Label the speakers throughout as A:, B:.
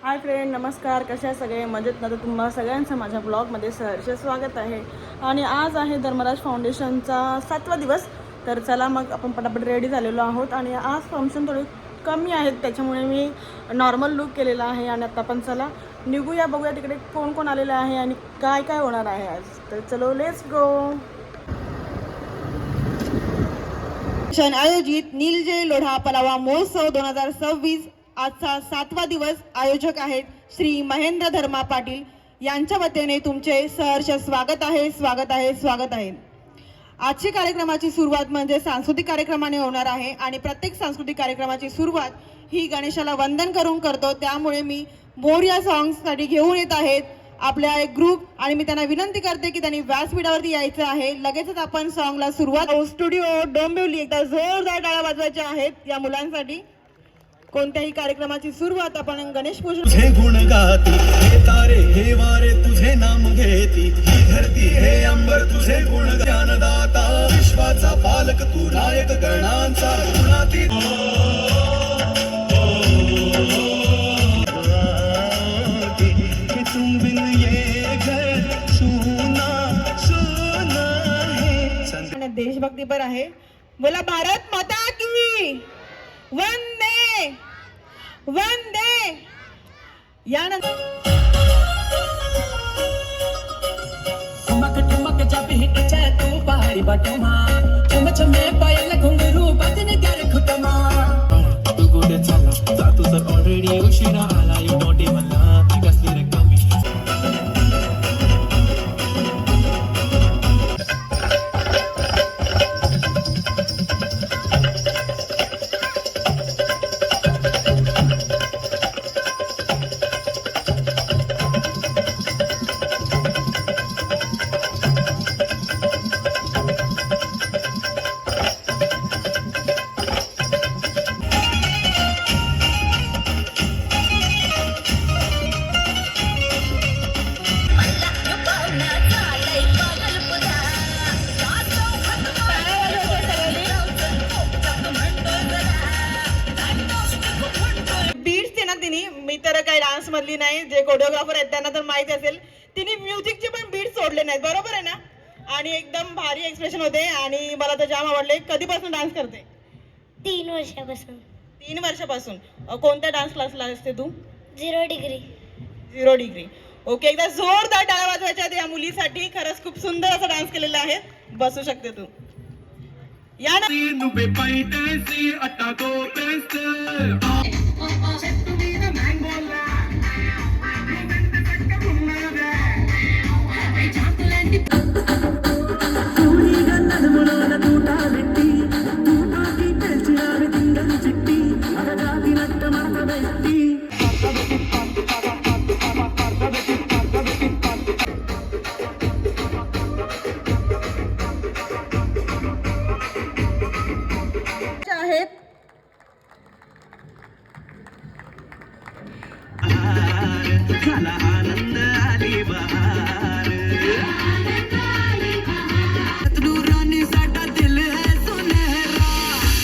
A: Hi friend, नमस्कार. कसे आहे सगळे? मजेत ना? तर तुम्हाला सगळ्यांचं माझ्या ब्लॉगमध्ये सहर्ष स्वागत आहे. आणि आज आहे धर्मराज फाउंडेशनचा 7वा दिवस. तर चला मग आपण पटापट रेडी झालेलो आहोत. आणि आज फंक्शन थोडी कमी आहेत, त्याच्यामुळे मी नॉर्मल लुक केलेला आहे. आणि आता आपण चला निघूया, बघूया तिकडे कोण कोण आलेलं आहे आणि काय काय होणार आहे आज. तर चलो, लेट्स गो. आयोजित नीलजय लोढा पलावा महोत्सव 2026 आजचा 7वा दिवस. आयोजक आहेत श्री महेंद्र धर्मा पाटील. यांच्या वतीने तुमचे सहर्ष स्वागत आहे, स्वागत आहे, स्वागत आहे. आजच्या कार्यक्रमाची सुरुवात म्हणजे सांस्कृतिक कार्यक्रमाने होणार आहे. आणि प्रत्येक सांस्कृतिक कार्यक्रमाची सुरुवात ही गणेशाला वंदन करून करतो. त्यामुळे मी मोरया सॉंग्ससाठी घेऊन येत आहेत आपल्या एक ग्रुप. आणि मी त्यांना विनंती करते की त्यांनी व्यासपीठावरती यायचं आहे. लगेचच आपण सॉंगला सुरुवात. स्टुडिओ डोंबिवली एकदा जोरदार टाळ्या वाजवायच्या आहेत या मुलांसाठी. कोणत्याही कार्यक्रमाची सुरुवात आपण गणेश पूजन.
B: तुझे गुण गाती हे तारे हे वारे तुझे नाम घेती, ही धरती हे अंबर तुझे गुण ज्ञानदाता. विश्वाचा पालक तू नायक गणांचा गुणाती. तुम बिन ये घर सुना सुना है.
A: देशभक्ती पर आहे. बोला भारत माता की वंदे वंदे. यानंतर
C: ठुमक ठुमक जब हिटचे तू पहाड़ी बटुमा, चम चमे पायल घुंगरू बदन कर खुटमा. तू गोडे चला जा, तू तर ऑलरेडी उशिरा आला. यू नॉट इवन ला कसली रे कमी.
A: मी तर काही डान्स मधली नाही. जे कोरिओग्राफर आहेत त्यांना तर माहिती असेल. तिने म्युझिकचे पण बीट सोडले नाहीत, बरोबर आहे ना? आणि एकदम भारी एक्सप्रेशन होते आणि मला तर जाम आवडले. कधीपासून डान्स करते?
D: 3 वर्षापासून.
A: 3 वर्षापासून. कोणत्या डान्स क्लासला असते तू?
D: 0 डिग्री.
A: 0 डिग्री. ओके, एकदा जोरदार टाळ्या वाजवायच्या या मुलीसाठी. खरंच खूप सुंदर असा डान्स केलेला आहे. बसू शकते तू. या ना.
B: आनंद आली बहार. रानी साडा दिल है सुनहरा,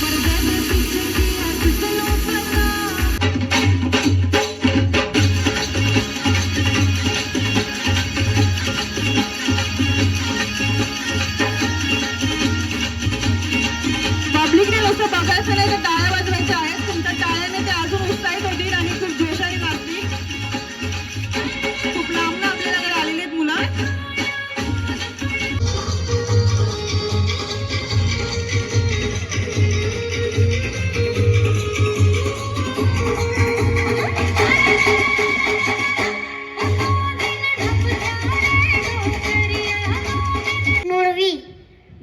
B: पर्दे में पीछे किया किसने पता.
A: पब्लिकने नुसतं बघायचं नाही, तर टाळ्या वाजवायच्या आहेत. तुमच्या टाळ्याने ते अजून उत्साहित होतील आणि खूप जोशाने वाजतील. खूप लांब आपल्याकडे आलेली आहेत मुलं.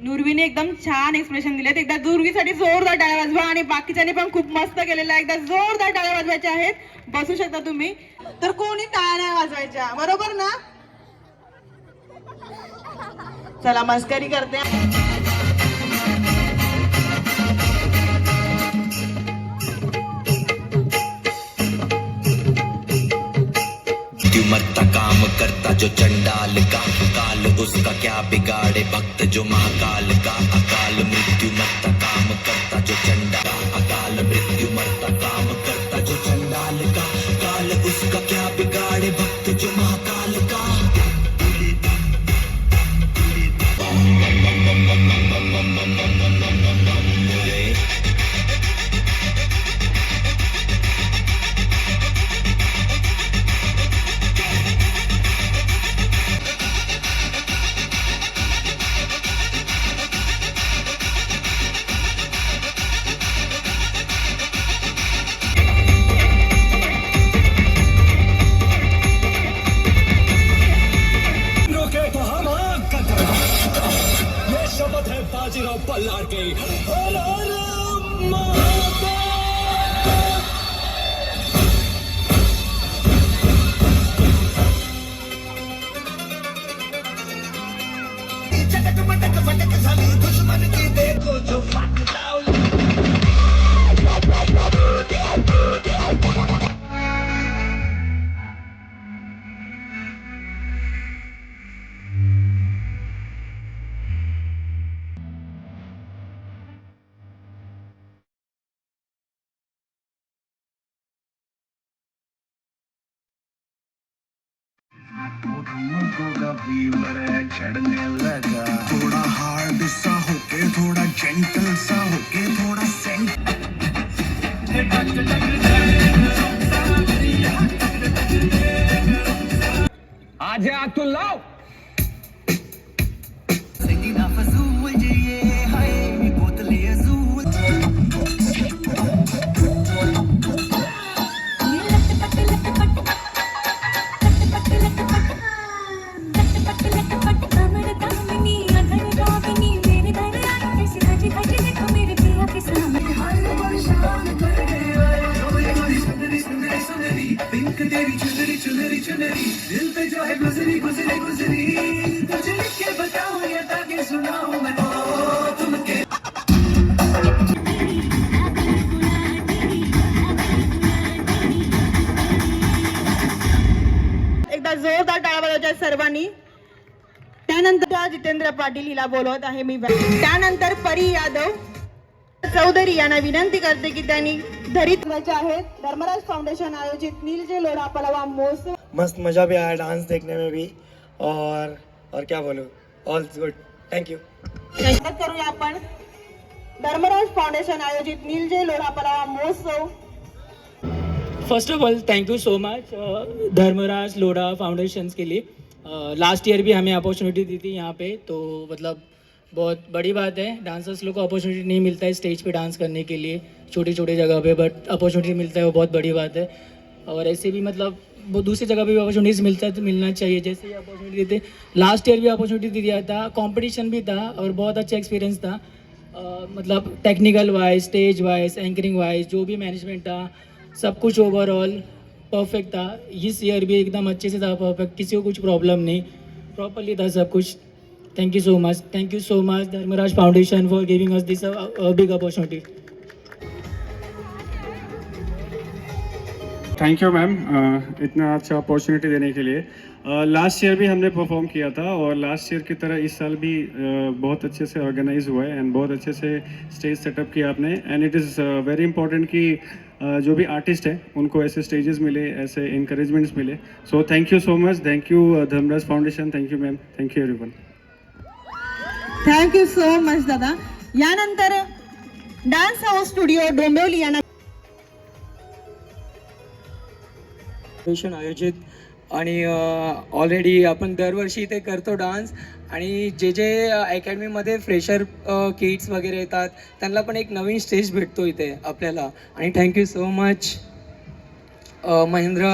A: नुरवीने एकदम छान एक्सप्रेशन दिलेत. एकदा दुर्वीसाठी जोरदार टाळ्या वाजवा. आणि बाकीच्यांनी पण खूप मस्त केलेलं आहे. एकदा जोरदार टाळ्या वाजवायच्या आहेत. बसू शकता तुम्ही. तर कोणी टाळ्या नाही वाजवायच्या, बरोबर ना? चला, मस्करी करते.
E: मरता काम करता जो चंडाल का, काल उसका क्या बिगाड़े भक्त जो महाकाल का. अकाल मृत्यु मरता काम करता जो चंडाल, अकाल मृत्यु मरता काम करता जो चंडाल का. काल उसका उसका क्या बिगाड़े भक्त जो महाकाल का
B: रोके तो हम आग का धर्म। ये शपथ है बाजीराव बल्लार की। हर हर महादेव। चटक मटक फटक झाली दुश्मन की देखो जो फाट लावली। चढ़ने लगा थोड़ा हार्ड सा होके थोड़ा जेंटल सा होके थोड़ा सेंट
C: आज आग तू लाव
A: एकदा जोरदार टाळ्या वाजवायच्या सर्वांनी. त्यानंतर जितेंद्र पाटील हिला बोलवत आहे मी. त्यानंतर परी यादव चौधरी यांना विनंती करते की त्यांनी धरित्राचे आहेत. धर्मराज फाउंडेशन आयोजित नीलजे लोढ़ा पलवा महोत्सव.
F: मस्त मज़ा भी आया डांस देखने में भी और क्या बोलूँ ऑल गुड थैंक यू.
A: स्वागत करूया आपण धर्मराज फाउंडेशन आयोजित नीलजे लोढ़ा पलवा महोत्सव.
G: First of all thank you so much Dharmaraj Lodha foundation के लिए. लास्ट ईयर भी हमें अपॉर्चुनिटी दी थी यहाँ पे, तो मतलब बहुत बड़ी बात है. डांसर्स लोग को अपॉर्चुनिटी नहीं मिलता है स्टेज पे डांस करने के लिए छोटी छोटी जगह पे, बट अपॉर्चुनिटी मिलता है वो बहुत बड़ी बात है. और ऐसे भी मतलब वो दूसरी जगह पे भी अपॉर्चुनिटीज़ मिलता है तो मिलना चाहिए. जैसे ये अपॉर्चुनिटी देते लास्ट ईयर भी अपॉर्चुनिटी दिया था, कंपटीशन भी था और बहुत अच्छा एक्सपीरियंस था. मतलब technical wise, stage wise, anchoring wise, जो भी मैनेजमेंट था सब कुछ ओवरऑल परफेक्ट था. इस ईयर भी एकदम अच्छे से था, परफेक्ट, किसी को कुछ प्रॉब्लम नहीं, प्रॉपरली था सब कुछ. Thank you so much Dharmraj Foundation for giving us this big opportunity.
H: Thank you ma'am इतना अच्छा अपॉर्चुनिटी देने के लिए. लास्ट ईयर भी हमने परफॉर्म किया था और लास्ट ईयर की तरह इस साल भी बहुत अच्छे से ऑर्गेनाइज हुआ है एंड बहुत अच्छे से स्टेज सेटअप किया आपने. End it is very important कि जो भी आर्टिस्ट हैं उनको ऐसे स्टेजेस मिले, ऐसे इंकरेजमेंट्स मिले. So thank you so much. Thank you Dharmraj Foundation. Thank you ma'am. Thank you everyone.
A: Thank you so much दादा. यानंतर डान्स हाऊस स्टुडिओ डोंबिवली यांना
I: आयोजित आणि ऑलरेडी आपण दरवर्षी इथे करतो डान्स. आणि जे जे अकॅडमीमध्ये फ्रेशर किड्स वगैरे येतात त्यांना पण एक नवीन स्टेज भेटतो इथे आपल्याला. आणि thank you so much Mahendra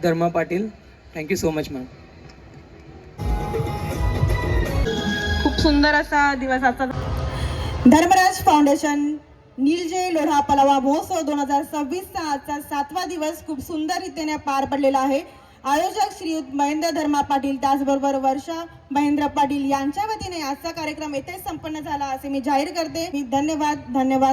I: Dharma Patil. Thank you so much ma'am.
A: खूप सुंदर असा दिवस आजचा. धर्मराज फाउंडेशन नीलजे लोढ़ा पलवा महोत्सव 2026 चा आजचा 7वा दिवस खूप सुंदर रीतीने पार पडलेला आहे. आयोजक श्रीयुत महेंद्र धर्मा पाटील, त्याचबरोबर वर्षा महेंद्र पाटील यांच्या वतीने आजचा कार्यक्रम येथे संपन्न झाला असे मी जाहीर करते. धन्यवाद.